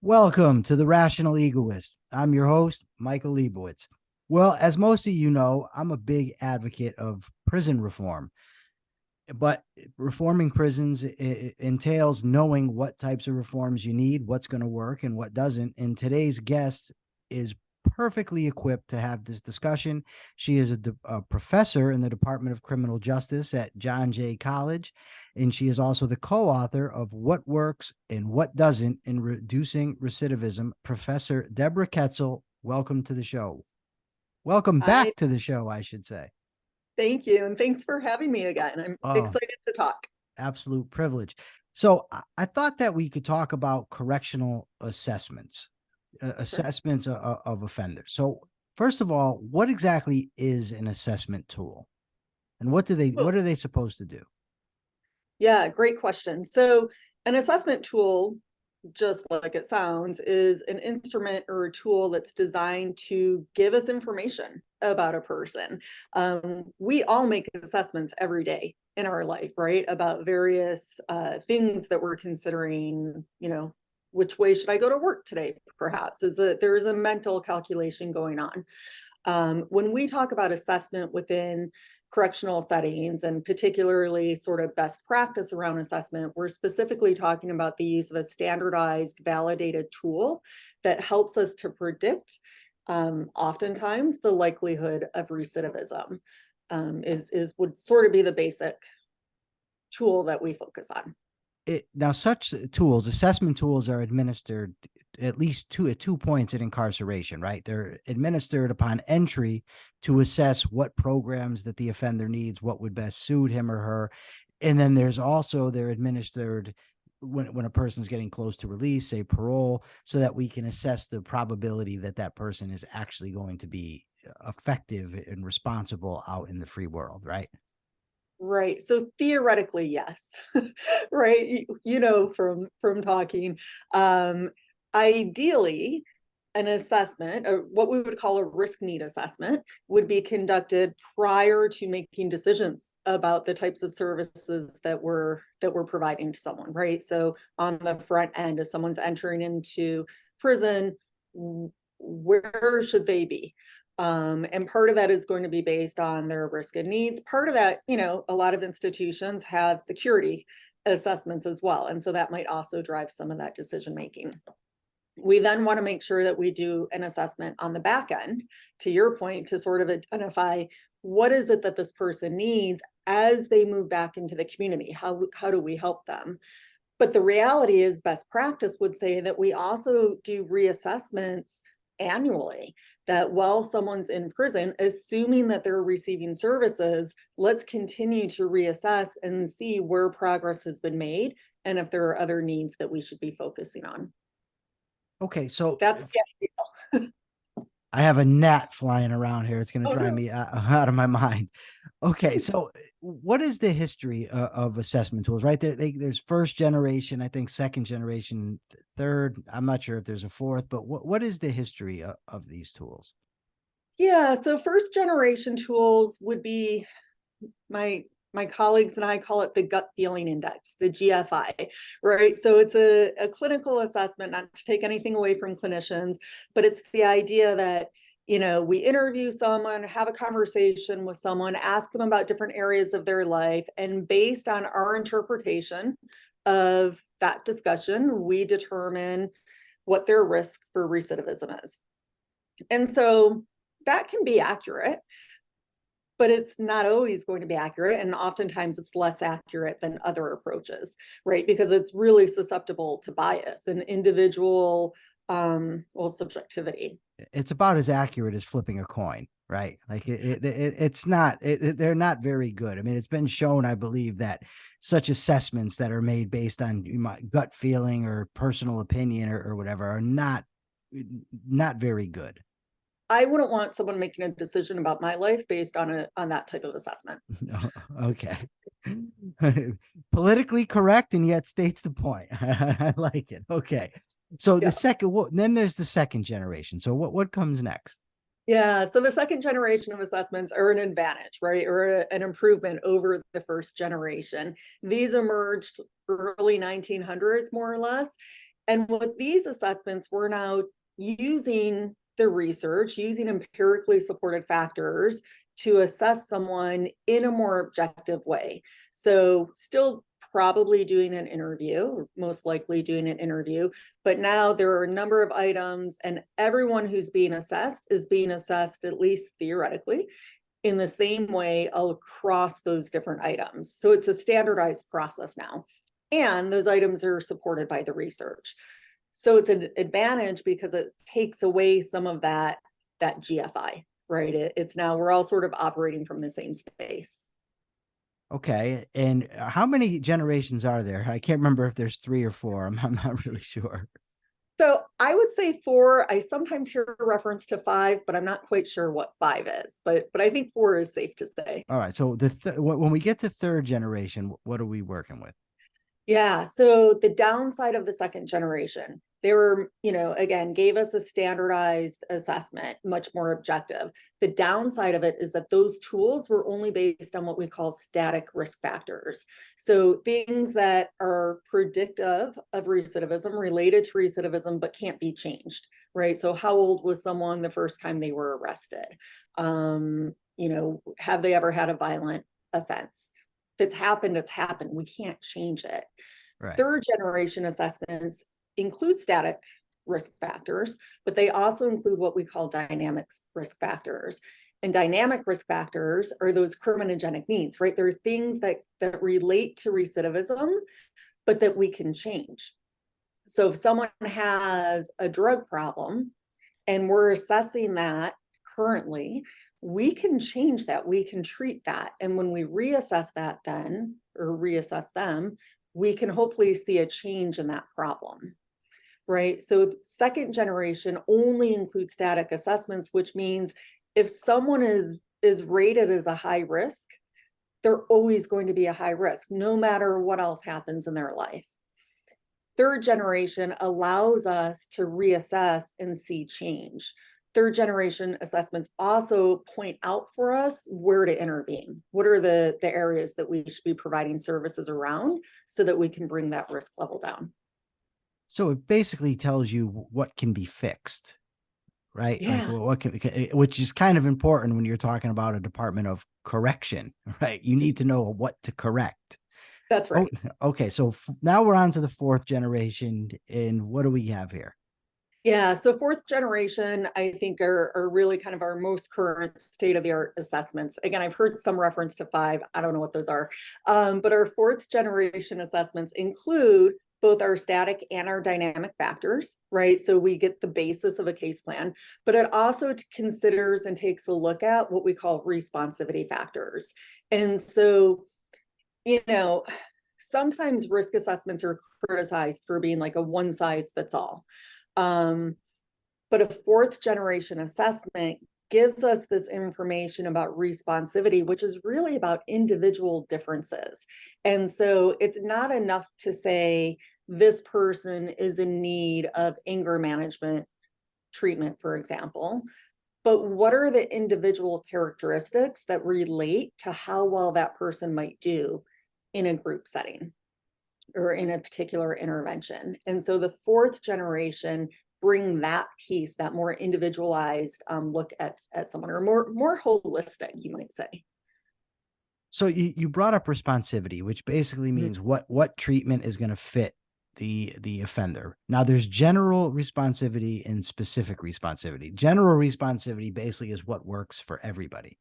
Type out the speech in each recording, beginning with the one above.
Welcome to the Rational Egoist. I'm your host, Michael Leibowitz. Well, as most of you know, I'm a big advocate of prison reform. But reforming prisons entails knowing what types of reforms you need, what's going to work, and what doesn't. And today's guest is perfectly equipped to have this discussion. She is a professor in the Department of Criminal Justice at John Jay College, and she is also the co-author of What Works and What Doesn't in Reducing Recidivism. Professor Deborah Koetzle, welcome to the show. Welcome back to the show, I should say. Thank you. And thanks for having me again. I'm excited to talk. Absolute privilege. So I thought that we could talk about correctional assessments, assessments of offenders. So first of all, what exactly is an assessment tool? And what are they supposed to do? Yeah, great question. So an assessment tool, just like it sounds, is an instrument or a tool that's designed to give us information about a person. We all make assessments every day in our life, right? About various things that we're considering, which way should I go to work today? Perhaps there's a mental calculation going on. When we talk about assessment within correctional settings, and particularly sort of best practice around assessment, we're specifically talking about the use of a standardized, validated tool that helps us to predict, oftentimes, the likelihood of recidivism. Would sort of be the basic tool that we focus on. Now, such tools, assessment tools, are administered at least at 2 points in incarceration, right? They're administered upon entry to assess what programs that the offender needs, what would best suit him or her. And then they're administered when a person's getting close to release, say parole, so that we can assess the probability that that person is actually going to be effective and responsible out in the free world, right? Right. So theoretically, yes. Right. From talking. Ideally, an assessment, or what we would call a risk need assessment, would be conducted prior to making decisions about the types of services that we're providing to someone, right? So on the front end, as someone's entering into prison, where should they be? And part of that is going to be based on their risk and needs. Part of that, a lot of institutions have security assessments as well. And so that might also drive some of that decision making. We then want to make sure that we do an assessment on the back end, to your point, to sort of identify what is it that this person needs as they move back into the community. How do we help them? But the reality is, best practice would say that we also do reassessments annually, that while someone's in prison, assuming that they're receiving services, let's continue to reassess and see where progress has been made and if there are other needs that we should be focusing on. Okay, so that's the ideal. I have a gnat flying around here. It's going to drive me out of my mind. Okay, so what is the history of assessment tools? Right there, there's first generation, I think second generation, third. I'm not sure if there's a fourth, but what is the history of these tools? Yeah, so first generation tools would be, my colleagues and I call it the gut feeling index, the GFI, right? So it's a clinical assessment, not to take anything away from clinicians, but it's the idea that, we interview someone, have a conversation with someone, ask them about different areas of their life, and based on our interpretation of that discussion, we determine what their risk for recidivism is. And so that can be accurate, but it's not always going to be accurate. And oftentimes it's less accurate than other approaches, right? Because it's really susceptible to bias and individual subjectivity. It's about as accurate as flipping a coin, right? Like it's not, they're not very good. I mean, it's been shown, I believe, that such assessments that are made based on my gut feeling or personal opinion or whatever are not very good. I wouldn't want someone making a decision about my life based on that type of assessment. Okay. Politically correct and yet states the point. I like it. Okay. So the second, then there's the second generation. So what comes next? Yeah, so the second generation of assessments are an advantage, right? Or an improvement over the first generation. These emerged early 1900s, more or less. And with these assessments, we're now using the research, using empirically supported factors to assess someone in a more objective way. So still probably doing an interview, or most likely doing an interview, but now there are a number of items, and everyone who's being assessed is being assessed, at least theoretically, in the same way across those different items. So it's a standardized process now. And those items are supported by the research. So it's an advantage because it takes away some of that GFI, right? It's now we're all sort of operating from the same space. Okay. And how many generations are there? I can't remember if there's 3 or 4. I'm not really sure. So I would say 4. I sometimes hear a reference to 5, but I'm not quite sure what 5 is. But I think 4 is safe to say. All right. So when we get to third generation, what are we working with? Yeah. So the downside of the second generation, they were, again, gave us a standardized assessment, much more objective. The downside of it is that those tools were only based on what we call static risk factors. So things that are predictive of recidivism, related to recidivism, but can't be changed, right? So how old was someone the first time they were arrested? Have they ever had a violent offense? If it's happened, it's happened. We can't change it. Right. Third generation assessments include static risk factors, but they also include what we call dynamic risk factors. And dynamic risk factors are those criminogenic needs, right? They're things that relate to recidivism, but that we can change. So if someone has a drug problem and we're assessing that currently, we can change that, we can treat that. And when we reassess that then, or reassess them, we can hopefully see a change in that problem, right? So second generation only includes static assessments, which means if someone is rated as a high risk, they're always going to be a high risk, no matter what else happens in their life. Third generation allows us to reassess and see change. Third generation assessments also point out for us where to intervene. What are the areas that we should be providing services around so that we can bring that risk level down? So it basically tells you what can be fixed, right? Yeah. Like which is kind of important when you're talking about a department of correction, right? You need to know what to correct. That's right. Okay. So now we're on to the fourth generation. And what do we have here? Yeah, so fourth generation, I think, are really kind of our most current state-of-the-art assessments. Again, I've heard some reference to 5. I don't know what those are. But our fourth generation assessments include both our static and our dynamic factors, right? So we get the basis of a case plan, but it also considers and takes a look at what we call responsivity factors. And so, sometimes risk assessments are criticized for being like a one-size-fits-all. But a fourth generation assessment gives us this information about responsivity, which is really about individual differences. And so it's not enough to say this person is in need of anger management treatment, for example, but what are the individual characteristics that relate to how well that person might do in a group setting or in a particular intervention? And so the fourth generation bring that piece, that more individualized look at someone, or more holistic, you might say. So you brought up responsivity, which basically means what treatment is going to fit the offender. Now there's general responsivity and specific responsivity. General responsivity basically is what works for everybody,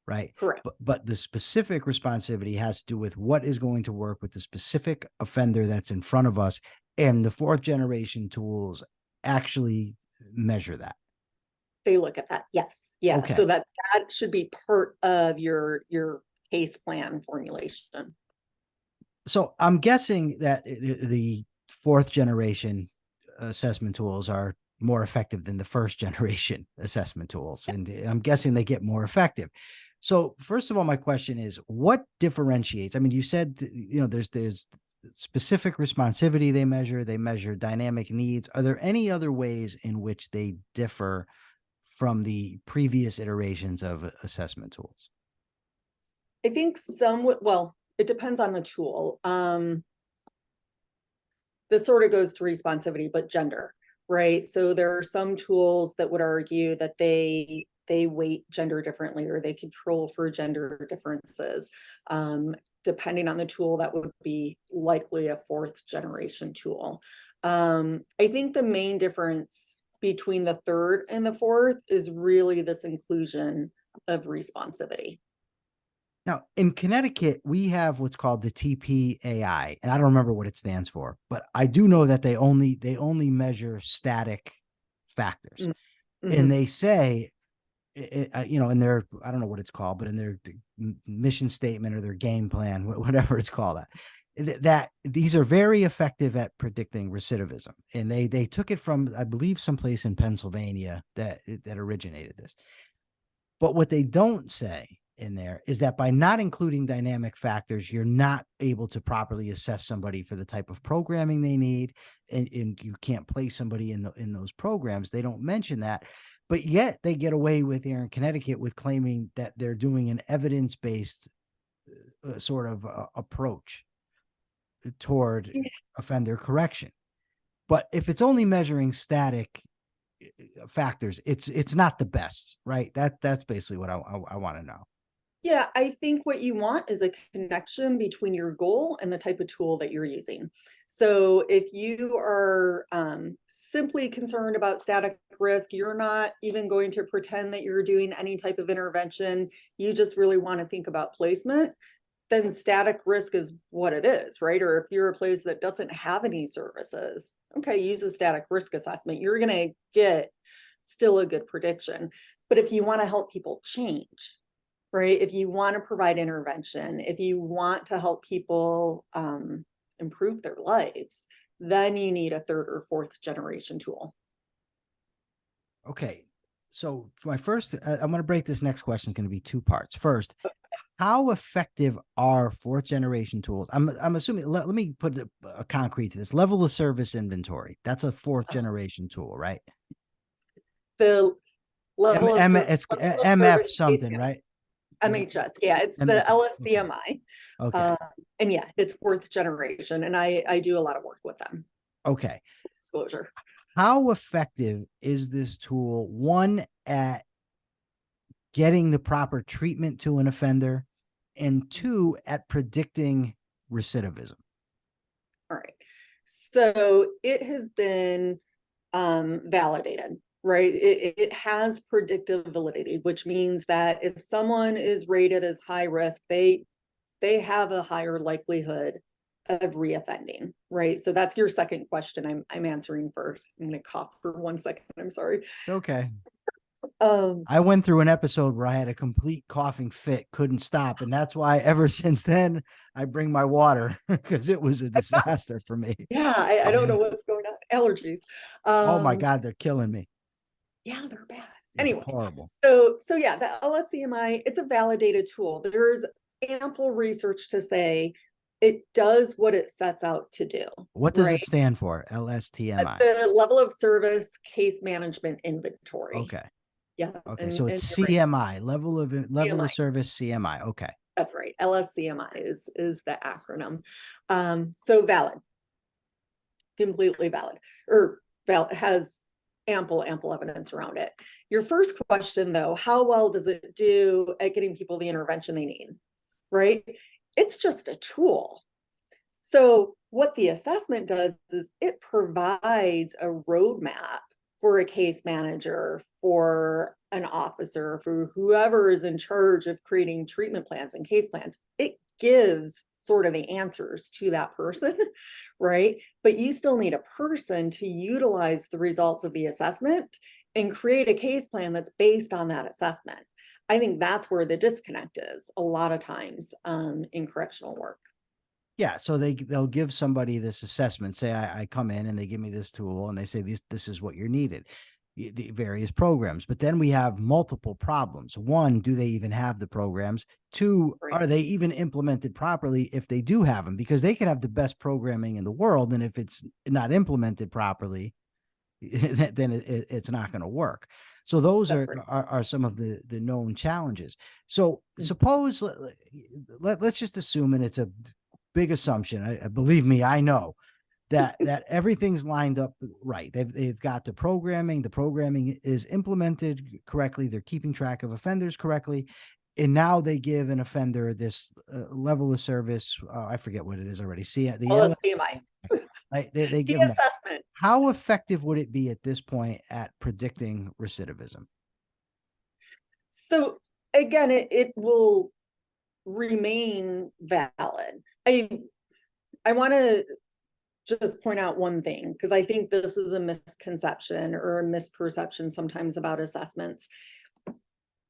right? Correct. But the specific responsivity has to do with what is going to work with the specific offender that's in front of us. And the fourth generation tools actually measure that. They look at that. Yes. Yeah. Okay. So that should be part of your case plan formulation. So I'm guessing that the fourth generation assessment tools are more effective than the first generation assessment tools. And I'm guessing they get more effective. So first of all, my question is, what differentiates? I mean, you said, there's specific responsivity they measure dynamic needs. Are there any other ways in which they differ from the previous iterations of assessment tools? I think well, it depends on the tool. this sort of goes to responsivity, but gender, right? So there are some tools that would argue that they weight gender differently, or they control for gender differences. Depending on the tool, that would be likely a fourth generation tool. I think the main difference between the third and the fourth is really this inclusion of responsivity. Now, in Connecticut, we have what's called the TPAI, and I don't remember what it stands for, but I do know that they only measure static factors. Mm-hmm. And they say, you know, in their, I don't know what it's called, but in their mission statement or their game plan, whatever it's called, that these are very effective at predicting recidivism. And they took it from, I believe, someplace in Pennsylvania that originated this. But what they don't say in there is that by not including dynamic factors, you're not able to properly assess somebody for the type of programming they need, and you can't place somebody in those programs. They don't mention that, but yet they get away with here in Connecticut with claiming that they're doing an evidence-based sort of approach toward offender correction. But if it's only measuring static factors, it's not the best, right? That's basically what I want to know. Yeah, I think what you want is a connection between your goal and the type of tool that you're using. So if you are simply concerned about static risk, you're not even going to pretend that you're doing any type of intervention, you just really want to think about placement, then static risk is what it is, right? Or if you're a place that doesn't have any services, okay, use a static risk assessment. You're going to get still a good prediction. But if you want to help people change, right? If you want to provide intervention, if you want to help people improve their lives, then you need a third or fourth generation tool. Okay. So for my first, I'm going to break this next question. It's going to be two parts. First, how effective are fourth generation tools? I'm assuming, let me put a concrete to this. Level of service inventory. That's a fourth generation tool, right? The level of it's MF something, right? MHS, yeah, it's the LSCMI. Okay. And yeah, it's fourth generation, and I do a lot of work with them. Okay. Disclosure. How effective is this tool, one, at getting the proper treatment to an offender, and two, at predicting recidivism? All right. So it has been validated, right? It has predictive validity, which means that if someone is rated as high risk, they have a higher likelihood of reoffending, right? So that's your second question. I'm answering first. I'm going to cough for 1 second. I'm sorry. It's okay. I went through an episode where I had a complete coughing fit, couldn't stop. And that's why ever since then, I bring my water, because it was a disaster for me. Yeah, I don't know what's going on. Allergies. Oh my God, they're killing me. Yeah, they're bad. It's anyway, horrible. So yeah, the LSCMI, it's a validated tool. There's ample research to say it does what it sets out to do. What does it stand for? LSTMI. The level of service case management inventory. Okay. Yeah. Okay. So it's CMI, level of service CMI. Okay. That's right. LSCMI is the acronym. So valid. Completely valid. Or has ample evidence around it. Your first question, though, how well does it do at getting people the intervention they need? Right? It's just a tool. So what the assessment does is it provides a roadmap for a case manager, for an officer, for whoever is in charge of creating treatment plans and case plans. It gives sort of the answers to that person, right? But you still need a person to utilize the results of the assessment and create a case plan that's based on that assessment. I think that's where the disconnect is a lot of times in correctional work. Yeah, so they'll give somebody this assessment. Say I come in and they give me this tool and they say this is what you're needed, the various programs. But then we have multiple problems. One, do they even have the programs? Two, are they even implemented properly if they do have them? Because they could have the best programming in the world, and if it's not implemented properly, then it's not going to work. So those are some of the known challenges. So suppose let's just assume, and it's a big assumption, believe me, I know, that everything's lined up right. They've got the programming is implemented correctly. They're keeping track of offenders correctly. And now they give an offender this level of service. I forget what it is already. See the LSTMI. right? They give The them that. assessment. How effective would it be at this point at predicting recidivism? So again, it will remain valid. I want to just point out one thing, because I think this is a misconception or a misperception sometimes about assessments.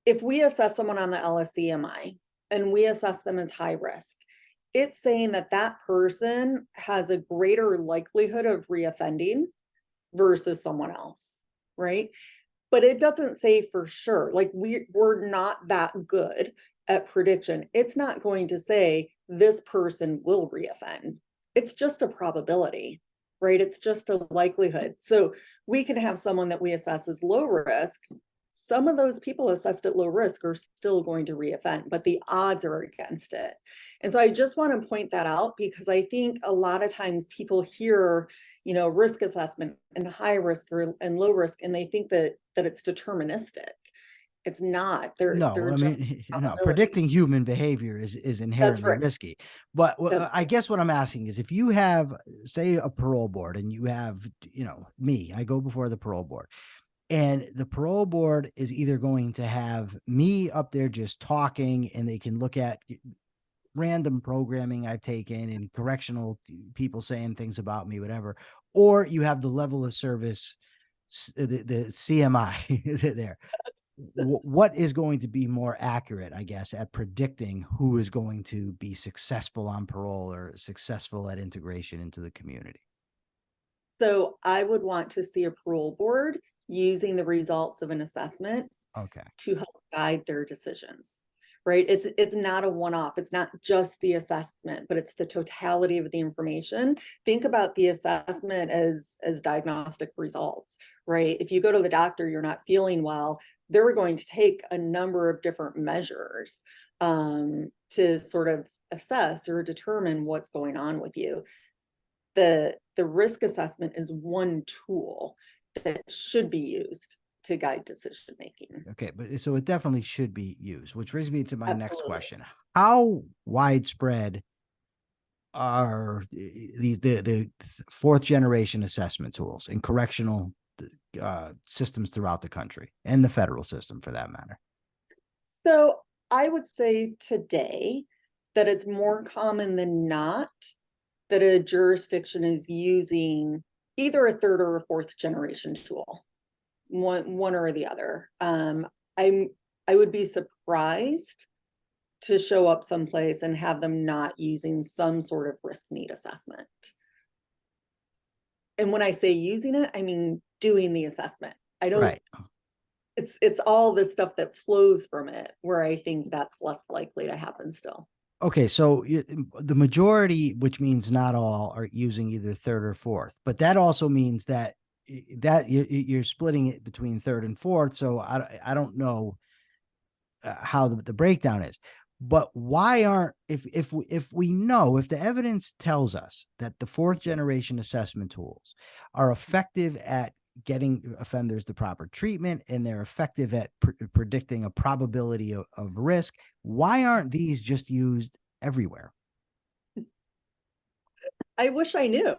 If we assess someone on the LSCMI and we assess them as high risk, it's saying that that person has a greater likelihood of reoffending versus someone else, right? But it doesn't say for sure. Like we're not that good at prediction. It's not going to say this person will reoffend. It's just a probability, right? It's just a likelihood. So we can have someone that we assess as low risk. Some of those people assessed at low risk are still going to reoffend, but the odds are against it. And so I just want to point that out, because I think a lot of times people hear, risk assessment and high risk and low risk, and they think that it's deterministic. It's not. Predicting human behavior is inherently risky. But I guess what I'm asking is, if you have, say, a parole board, and you have, me, I go before the parole board, and the parole board is either going to have me up there just talking, and they can look at random programming I've taken and correctional people saying things about me, whatever, or you have the level of service, the CMI there. What is going to be more accurate, I guess, at predicting who is going to be successful on parole or successful at integration into the community? So I would want to see a parole board using the results of an assessment to help guide their decisions, right? It's not a one-off. It's not just the assessment, but it's the totality of the information. Think about the assessment as diagnostic results, right? If you go to the doctor, you're not feeling well, they're going to take a number of different measures to sort of assess or determine what's going on with you. The risk assessment is one tool that should be used to guide decision making. Okay, but so it definitely should be used, which brings me to my next question. How widespread are the fourth generation assessment tools in correctional systems throughout the country, and the federal system for that matter? So I would say today that it's more common than not that a jurisdiction is using either a third or a fourth generation tool, one or the other. I would be surprised to show up someplace and have them not using some sort of risk need assessment. And when I say using it, I mean doing the assessment. I don't. Right. It's all the stuff that flows from it where I think that's less likely to happen still. Okay, so the majority, which means not all, are using either third or fourth, but that also means that you're splitting it between third and fourth. So I don't know how the breakdown is, but why aren't, if we know, if the evidence tells us that the fourth generation assessment tools are effective at getting offenders the proper treatment, and they're effective at predicting a probability of risk, why aren't these just used everywhere? I wish I knew.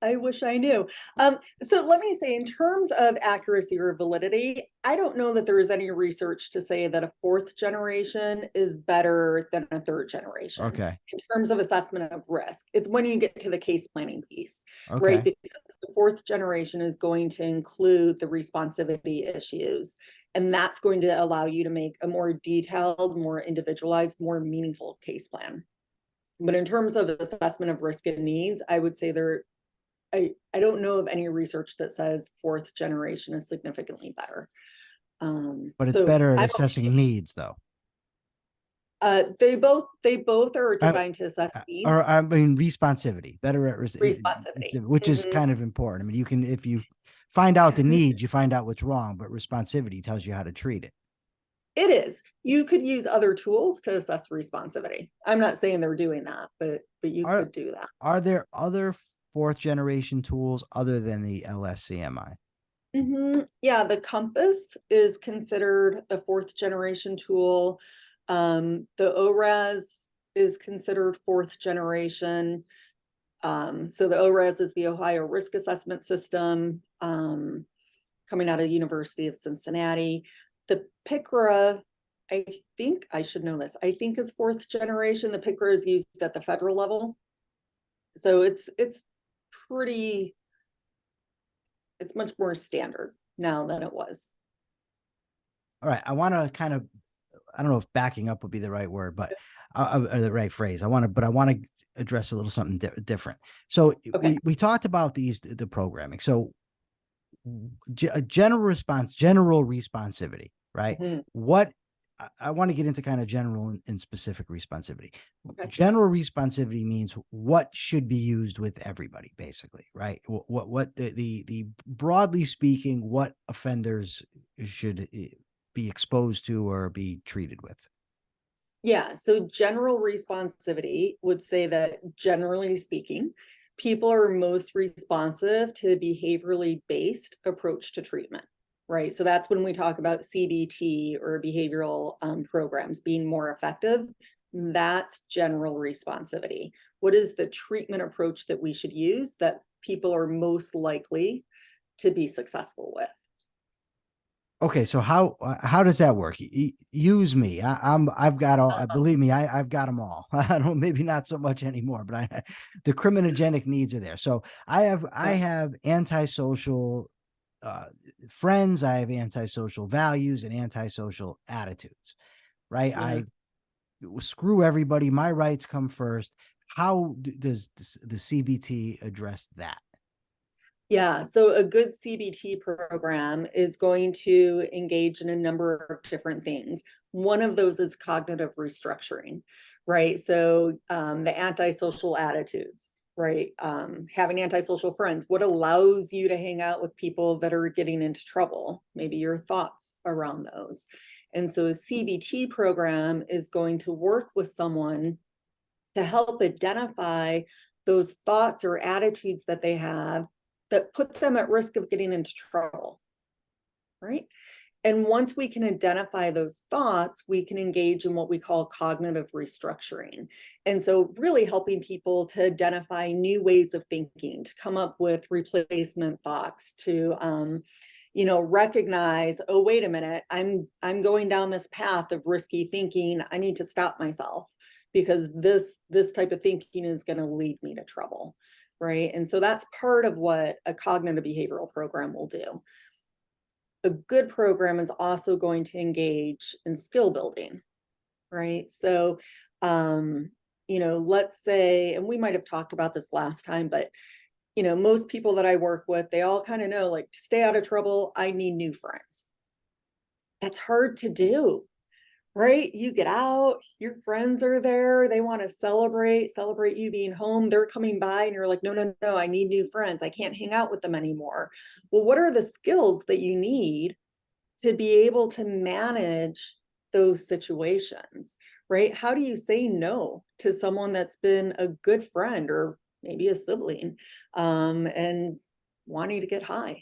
So let me say, in terms of accuracy or validity, I don't know that there is any research to say that a fourth generation is better than a third generation. Okay. In terms of assessment of risk, it's when you get to the case planning piece, right? Because the fourth generation is going to include the responsivity issues, and that's going to allow you to make a more detailed, more individualized, more meaningful case plan. But in terms of assessment of risk and needs, I would say I don't know of any research that says fourth generation is significantly better. But it's better at assessing needs, though. They both are designed to assess needs. Or I mean, responsivity, better at responsivity, which is kind of important. I mean, you can, if you find out the needs, you find out what's wrong, but responsivity tells you how to treat it. It is. You could use other tools to assess responsivity. I'm not saying they're doing that, but you could do that. Are there other fourth generation tools other than the LSCMI? Yeah, the compass is considered a fourth generation tool. The ORAS is considered fourth generation. So the ORAS is the Ohio Risk Assessment System, coming out of the University of Cincinnati. The PICRA, I think I should know this, I think is fourth generation. The PICRA is used at the federal level. So it's pretty, it's much more standard now than it was. All right. I want to kind of, I don't know if backing up would be the right word, but or the right phrase. I want to address a little something different. So Okay. we talked about the programming. So general responsivity, right? What I want to get into kind of general and specific responsivity. Okay. General responsivity means what should be used with everybody, basically, right? What the broadly speaking, what offenders should be exposed to or be treated with. Yeah, so general responsivity would say that generally speaking, people are most responsive to behaviorally based approach to treatment, right? So that's when we talk about CBT or behavioral programs being more effective. That's general responsivity. What is the treatment approach that we should use that people are most likely to be successful with? Okay, so how does that work? Use me. I've got all. Believe me, I've got them all. I don't, maybe not so much anymore, but the criminogenic needs are there. So I have antisocial friends. I have antisocial values and antisocial attitudes. Right? Yeah. I screw everybody. My rights come first. How does the CBT address that? Yeah, so a good CBT program is going to engage in a number of different things. One of those is cognitive restructuring, right? So the antisocial attitudes, right? Having antisocial friends, what allows you to hang out with people that are getting into trouble? Maybe your thoughts around those. And so a CBT program is going to work with someone to help identify those thoughts or attitudes that they have that put them at risk of getting into trouble, right? And once we can identify those thoughts, we can engage in what we call cognitive restructuring. And so really helping people to identify new ways of thinking, to come up with replacement thoughts, to recognize, oh, wait a minute, I'm going down this path of risky thinking. I need to stop myself because this type of thinking is going to lead me to trouble. Right. And so that's part of what a cognitive behavioral program will do. A good program is also going to engage in skill building. Right. So, let's say, and we might have talked about this last time, but, most people that I work with, they all kind of know, like, to stay out of trouble, I need new friends. That's hard to do. Right? You get out, your friends are there, they want to celebrate you being home. They're coming by and you're like, no, I need new friends. I can't hang out with them anymore. Well, what are the skills that you need to be able to manage those situations, right? How do you say no to someone that's been a good friend or maybe a sibling, and wanting to get high,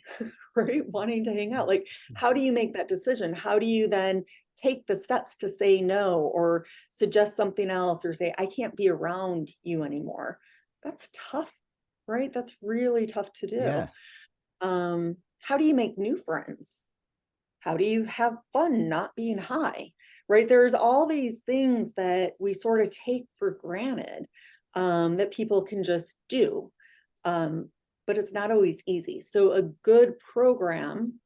right? Wanting to hang out. Like, how do you make that decision? How do you then take the steps to say no or suggest something else or say, I can't be around you anymore? That's tough, right? That's really tough to do. Yeah. How do you make new friends? How do you have fun not being high, right? There's all these things that we sort of take for granted, that people can just do. But it's not always easy. So a good program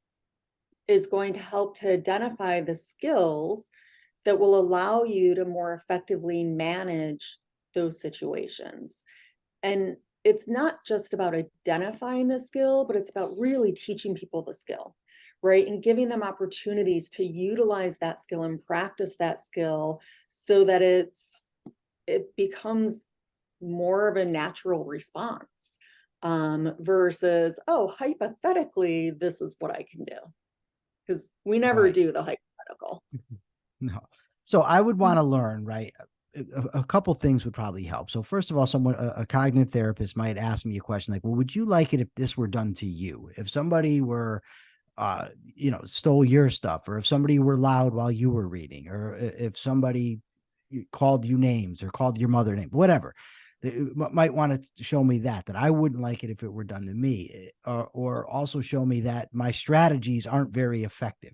is going to help to identify the skills that will allow you to more effectively manage those situations. And it's not just about identifying the skill, but it's about really teaching people the skill, right? And giving them opportunities to utilize that skill and practice that skill so that it becomes more of a natural response, versus, oh, hypothetically, this is what I can do. Because we never do the hypothetical. No. So I would want to learn, right? a couple things would probably help. So first of all, a cognitive therapist might ask me a question like, well, would you like it if this were done to you? If somebody were, stole your stuff, or if somebody were loud while you were reading, or if somebody called you names or called your mother name, whatever. They might want to show me that I wouldn't like it if it were done to me, or also show me that my strategies aren't very effective.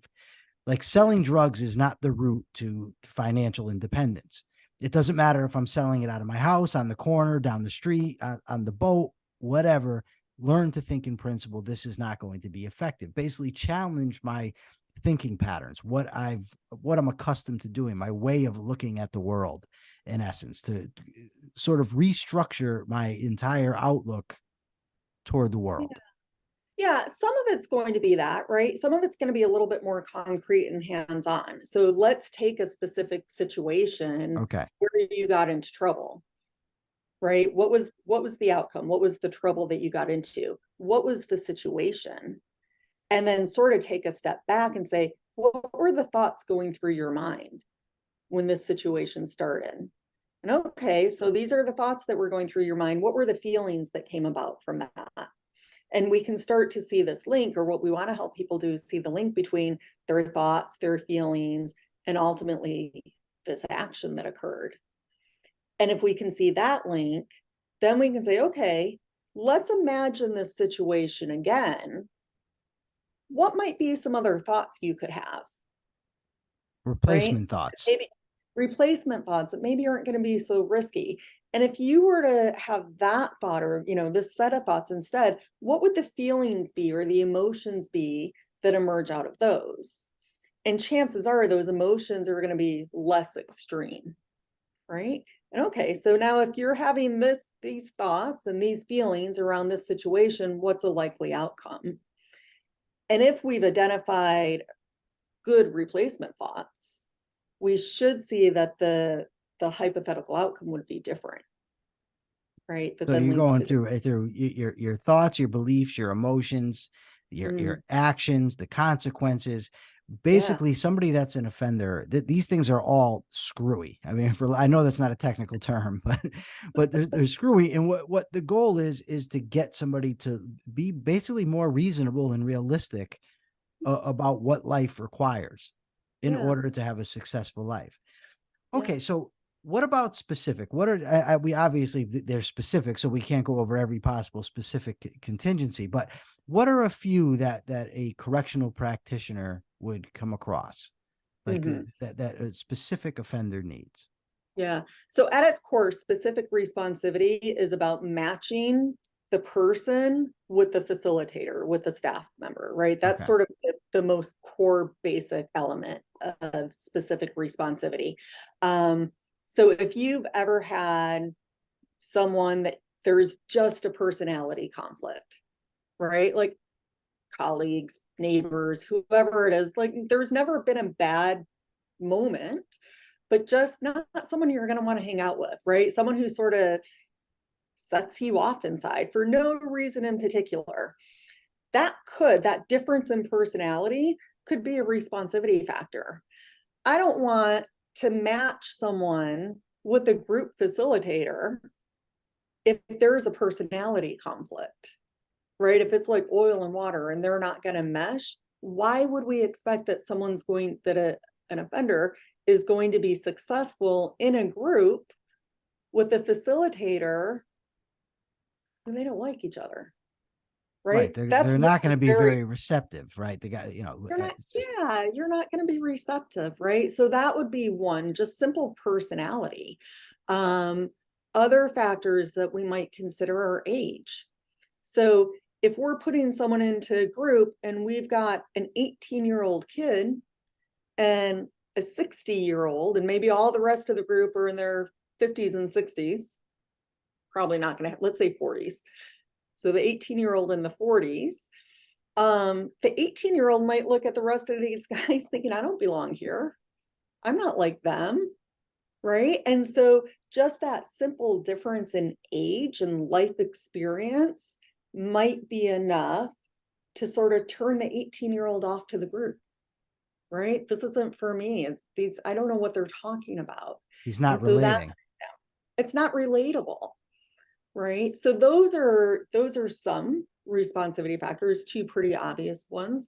Like selling drugs is not the route to financial independence. It doesn't matter if I'm selling it out of my house, on the corner, down the street, on the boat, whatever. Learn to think in principle. This is not going to be effective. Basically challenge my thinking patterns, what I'm accustomed to doing, my way of looking at the world, in essence, to sort of restructure my entire outlook toward the world. Yeah, some of it's going to be that, right? Some of it's going to be a little bit more concrete and hands-on. So let's take a specific situation Okay. where you got into trouble, right? What was the outcome? What was the trouble that you got into? What was the situation? And then sort of take a step back and say, what were the thoughts going through your mind when this situation started? And okay, so these are the thoughts that were going through your mind. What were the feelings that came about from that? And we can start to see this link, or what we want to help people do is see the link between their thoughts, their feelings, and ultimately this action that occurred. And if we can see that link, then we can say, okay, let's imagine this situation again. What might be some other thoughts you could have? Replacement Right? thoughts. Maybe replacement thoughts that maybe aren't going to be so risky. And if you were to have that thought, or, this set of thoughts instead, what would the feelings be or the emotions be that emerge out of those? And chances are those emotions are going to be less extreme, right? And okay, so now if you're having these thoughts and these feelings around this situation, what's a likely outcome? And if we've identified good replacement thoughts, we should see that the hypothetical outcome would be different, right? That So then you're leads going to through your thoughts, your beliefs, your emotions, your actions, the consequences. yeah, Basically, somebody that's an offender, these things are all screwy. I mean, I know that's not a technical term, but they're screwy. And what the goal is to get somebody to be basically more reasonable and realistic about what life requires in yeah, order to have a successful life. yeah. Okay, so what about specific? What are we obviously they're specific, so we can't go over every possible specific contingency. But what are a few that a correctional practitioner would come across, like that a specific offender needs? Yeah. So at its core, specific responsivity is about matching the person with the facilitator, with the staff member, right? That's Okay, sort of the most core basic element of specific responsivity. So if you've ever had someone that there's just a personality conflict, right? Like colleagues, neighbors, whoever it is, like there's never been a bad moment, but just not someone you're going to want to hang out with, right? Someone who sort of sets you off inside for no reason in particular. That difference in personality could be a responsivity factor. I don't want to match someone with a group facilitator if there's a personality conflict, right? If it's like oil and water and they're not going to mesh, why would we expect that an offender is going to be successful in a group with a facilitator when they don't like each other, right. right? That's They're not going to be very, very receptive, right? The guy, you're not, it's just yeah, you're not going to be receptive, right? So that would be one, just simple personality. Other factors that we might consider are age. So if we're putting someone into a group and we've got an 18-year-old kid and a 60-year-old, and maybe all the rest of the group are in their 50s and 60s, probably not going to, let's say 40s. So the 18-year-old and the 40s, the 18-year-old might look at the rest of these guys thinking, I don't belong here. I'm not like them. Right. And so just that simple difference in age and life experience might be enough to sort of turn the 18-year-old off to the group. right? This isn't for me. It's these, I don't know what they're talking about. He's And not so that relating. it's not relatable, right? So those are some responsivity factors, two pretty obvious ones.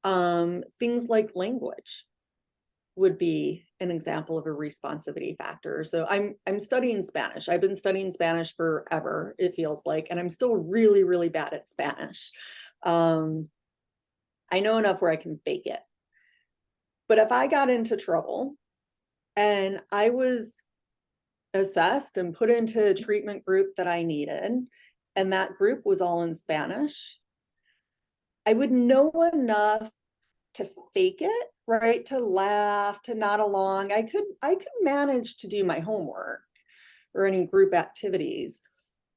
Things like language would be an example of a responsivity factor. So I'm studying Spanish. I've been studying Spanish forever, it feels like, and I'm still really, really bad at Spanish. I know enough where I can fake it. But if I got into trouble and I was assessed and put into a treatment group that I needed, and that group was all in Spanish, I would know enough to fake it, right? To laugh, to nod along. I could manage to do my homework or any group activities,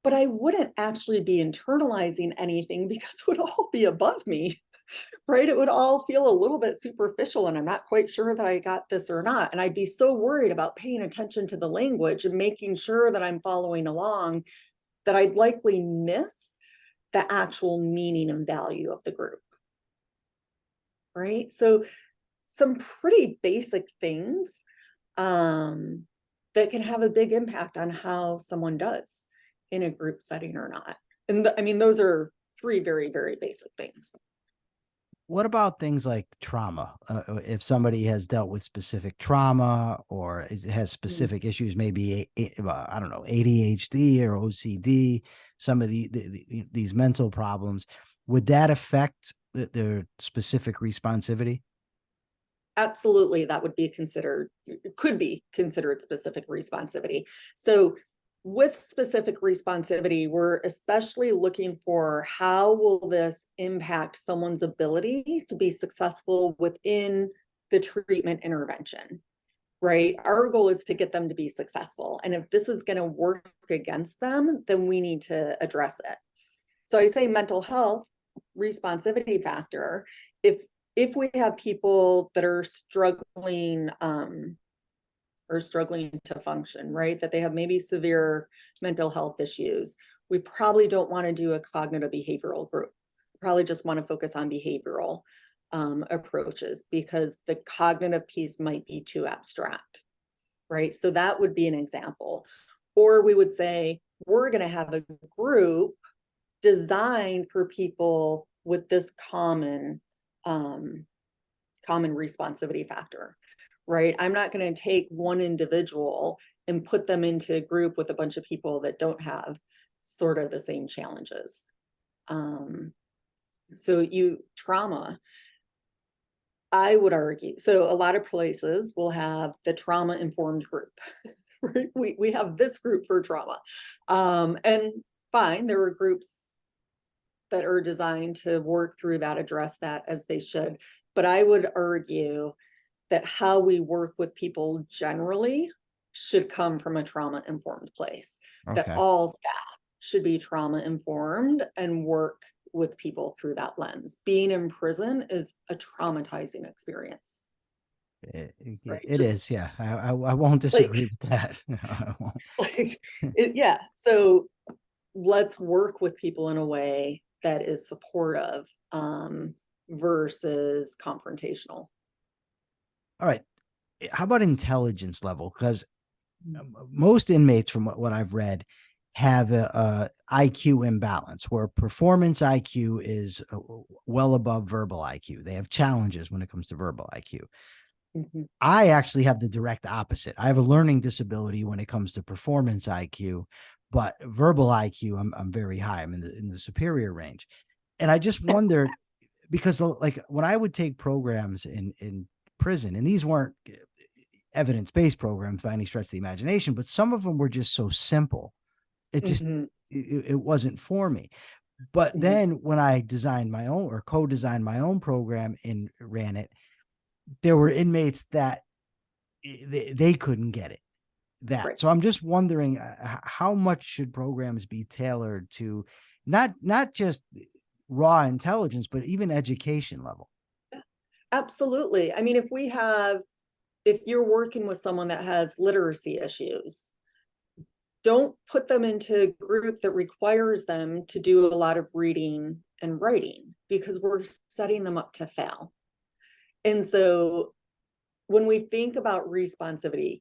but I wouldn't actually be internalizing anything because it would all be above me, right? It would all feel a little bit superficial and I'm not quite sure that I got this or not. And I'd be so worried about paying attention to the language and making sure that I'm following along that I'd likely miss the actual meaning and value of the group, right? So some pretty basic things that can have a big impact on how someone does in a group setting or not. And I mean, those are three very, very basic things. What about things like trauma? If somebody has dealt with specific trauma or has specific issues, maybe I don't know, ADHD or OCD, some of these mental problems, would that affect their specific responsivity? Absolutely, that would be considered, could be considered specific responsivity. So with specific responsivity, we're especially looking for how will this impact someone's ability to be successful within the treatment intervention, right? Our goal is to get them to be successful. And if this is going to work against them, then we need to address it. So I say mental health responsivity factor. If we have people that are struggling to function, right? That they have maybe severe mental health issues, we probably don't want to do a cognitive behavioral group. We probably just want to focus on behavioral approaches because the cognitive piece might be too abstract, right? So that would be an example. Or we would say, we're going to have a group designed for people with this common responsivity factor, right? I'm not going to take one individual and put them into a group with a bunch of people that don't have sort of the same challenges. So trauma, I would argue, so a lot of places will have the trauma-informed group, right? We have this group for trauma. And fine, there are groups that are designed to work through that, address that as they should. But I would argue that how we work with people generally should come from a trauma-informed place, that Okay. all staff should be trauma-informed and work with people through that lens. Being in prison is a traumatizing experience. Right? It is, yeah. I won't disagree with that. I won't. Yeah. So let's work with people in a way that is supportive versus confrontational. All right. How about intelligence level? Because most inmates, from what I've read, have a IQ imbalance where performance IQ is well above verbal IQ. They have challenges when it comes to verbal IQ. Mm-hmm. I actually have the direct opposite. I have a learning disability when it comes to performance IQ, but verbal IQ, I'm very high. I'm in the superior range. And I just wondered, because like when I would take programs in prison, and these weren't evidence-based programs by any stretch of the imagination, but some of them were just so simple. It just, Mm-hmm. it wasn't for me. But Mm-hmm. then when I designed my own or co-designed my own program and ran it, there were inmates that they couldn't get it. Right. So I'm just wondering, how much should programs be tailored to not just raw intelligence, but even education level? Absolutely. I mean, if you're working with someone that has literacy issues, don't put them into a group that requires them to do a lot of reading and writing because we're setting them up to fail. And so when we think about responsivity,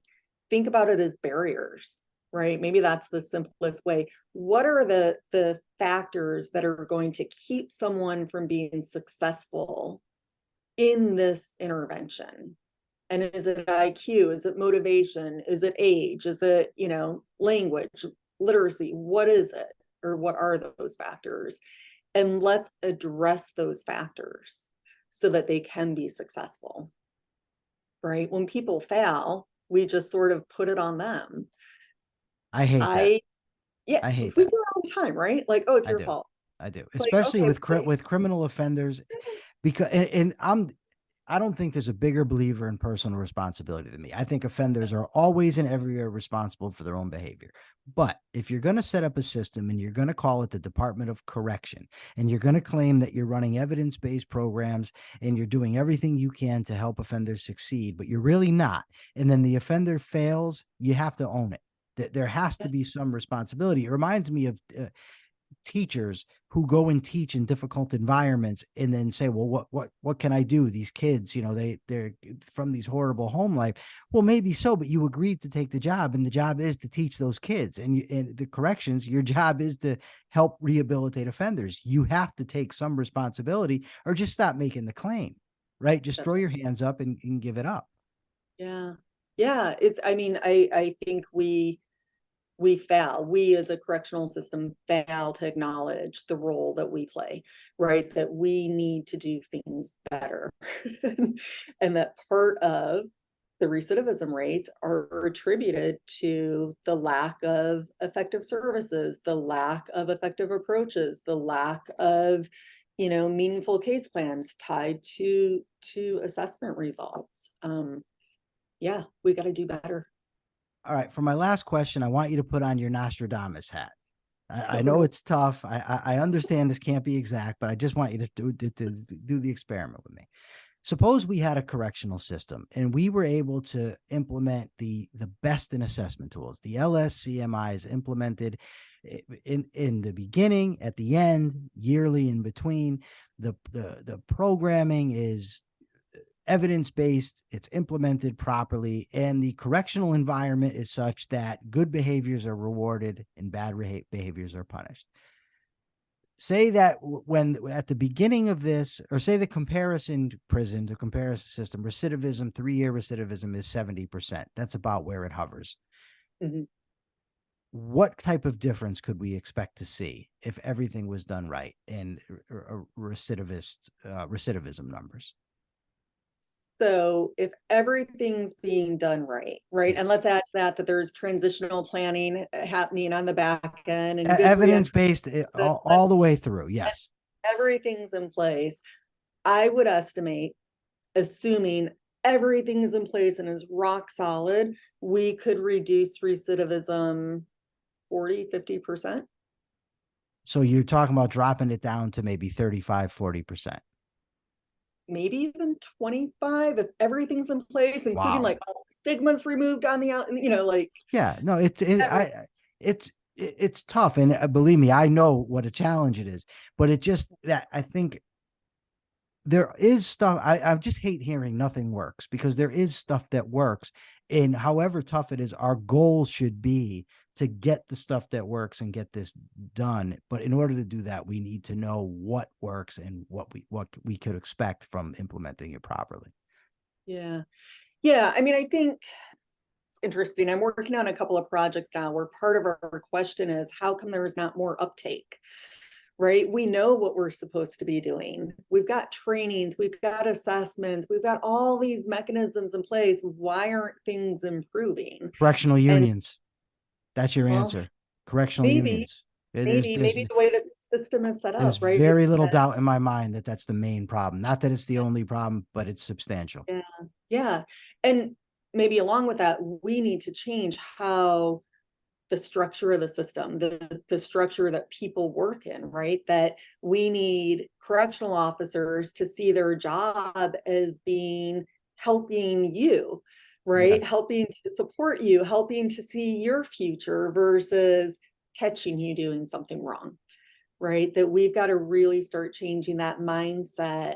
think about it as barriers, right? Maybe that's the simplest way. What are the factors that are going to keep someone from being successful in this intervention? And is it IQ? Is it motivation? Is it age? Is it, language, literacy? What is it? Or what are those factors? And let's address those factors so that they can be successful, right? When people fail, we just sort of put it on them. I hate that. Yeah, I hate we that. do it all the time, right? Like, oh, it's I your do. fault. I do. It's like, Especially okay, with criminal offenders, because I don't think there's a bigger believer in personal responsibility than me. I think offenders are always and everywhere responsible for their own behavior. But if you're going to set up a system and you're going to call it the Department of Correction, and you're going to claim that you're running evidence-based programs and you're doing everything you can to help offenders succeed, but you're really not, and then the offender fails, you have to own it. There has to be some responsibility. It reminds me of teachers who go and teach in difficult environments and then say, well, what can I do? These kids, they're from these horrible home life. Well, maybe so, but you agreed to take the job, and the job is to teach those kids, and the corrections, your job is to help rehabilitate offenders. You have to take some responsibility, or just stop making the claim, right? Just throw your hands up and give it up. Yeah. Yeah. I think we fail. We as a correctional system fail to acknowledge the role that we play, right? That we need to do things better. And that part of the recidivism rates are attributed to the lack of effective services, the lack of effective approaches, the lack of, meaningful case plans tied to assessment results. Yeah, we got to do better. All right. For my last question, I want you to put on your Nostradamus hat. I know it's tough. I understand this can't be exact, but I just want you to do the experiment with me. Suppose we had a correctional system and we were able to implement the best in assessment tools. The LSCMI is implemented in the beginning, at the end, yearly, in between. The programming is evidence-based, it's implemented properly, and the correctional environment is such that good behaviors are rewarded and bad behaviors are punished. Say that when at the beginning of this, or say the comparison prison to comparison system, recidivism, 3-year recidivism is 70%. That's about where it hovers. Mm-hmm. What type of difference could we expect to see if everything was done right in recidivism numbers? So if everything's being done right, Yes. and let's add to that there's transitional planning happening on the back end and good evidence-based all the way through. Yes. Everything's in place. I would estimate, assuming everything is in place and is rock solid, we could reduce recidivism 40-50%. So you're talking about dropping it down to maybe 35-40%. Maybe even 25 if everything's in place, including Wow. like all the stigmas removed on the out, yeah, no, it's tough. And believe me, I know what a challenge it is, but it just that I think there is stuff. I just hate hearing nothing works, because there is stuff that works. And however tough it is, our goal should be to get the stuff that works and get this done. But in order to do that, we need to know what works and what we could expect from implementing it properly. Yeah. I think it's interesting. I'm working on a couple of projects now where part of our question is, how come there is not more uptake? Right? We know what we're supposed to be doing. We've got trainings, we've got assessments, we've got all these mechanisms in place. Why aren't things improving? Correctional unions. That's your answer. Correctional unions. Maybe the way the system is set up, there's right? very little doubt in my mind that that's the main problem. Not that it's the only problem, but it's substantial. Yeah. And maybe along with that, we need to change how the structure of the system, the structure that people work in, right? That we need correctional officers to see their job as being helping you, right? Yeah. Helping to support you, helping to see your future versus catching you doing something wrong, right? That we've got to really start changing that mindset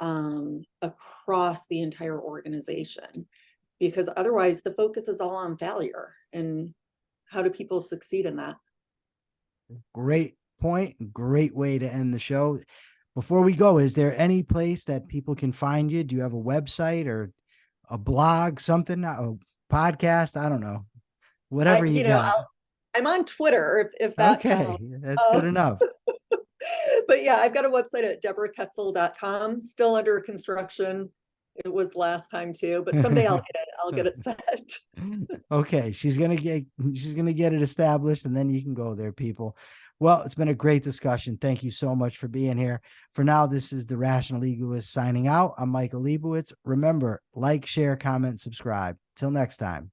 across the entire organization, because otherwise the focus is all on failure. And how do people succeed in that? Great point. Great way to end the show. Before we go, is there any place that people can find you? Do you have a website or a blog, something, a podcast? I don't know. Whatever you got. I'm on Twitter if that Okay, counts. that's good enough. But yeah, I've got a website at deborahkoetzle.com, still under construction. It was last time too, but someday I'll get it set. Okay, she's gonna get it established, and then you can go there, people. Well, it's been a great discussion. Thank you so much for being here. For now, this is the Rational Egoist signing out. I'm Michael Leibowitz. Remember, like, share, comment, subscribe. Till next time.